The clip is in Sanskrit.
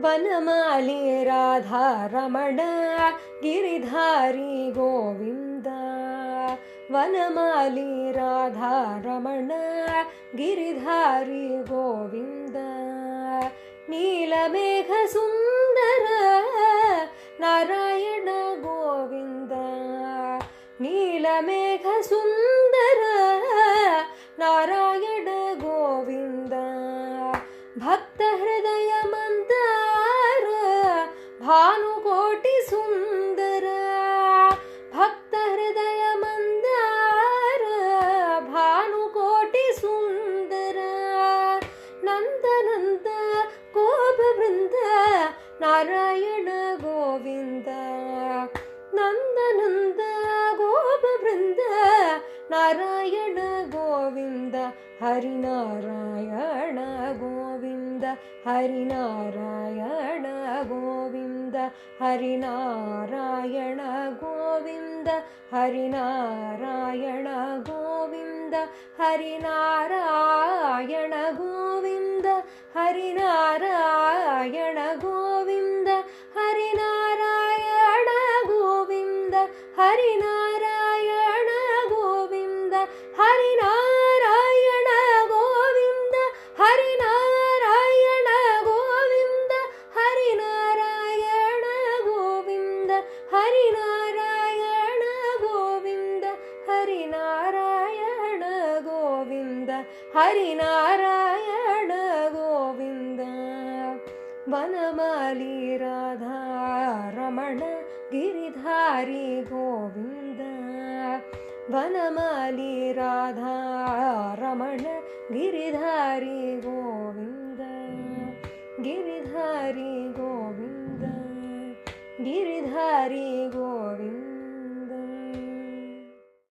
वनमाली राधा रमण गिरिधारी गोविंद वनमाली राधा रमण गिरिधारी गोविंद नीलमेघ सुंदर नारायण गोविंद नीलमेघ सुंदर नारायण गोविंद भक्त हृदय मंदार भानुकोटि सुंदर भक्त हृदय मंदार भानुकोटि सुंदर नंद नंद गोप वृंद नारायण गोविंद नंद नंद गोप वृंद नारायण गोविंद हरिनारायण गोविंद हरिनारायण गोविंद हरिनारायण गोविंद हरिनारायण गोविंद हरिनारायण गोविंद हरिनारायण गोविंद हरिनारायण गोविंद हरिनारायण गोविंद हरिनारायण गोविंद हरिनारायण गोविंद हरिनारायण गोविंद हरिनारायण गोविंद हरिनारायण गोविंद हरिनारायण गोविंद वनमाली राधा रमण गिरिधारी गोविंद वनमाली राधा रमण गिरिधारी गोविंद गिरिधारी गोविंद गिरिधारी गोविंद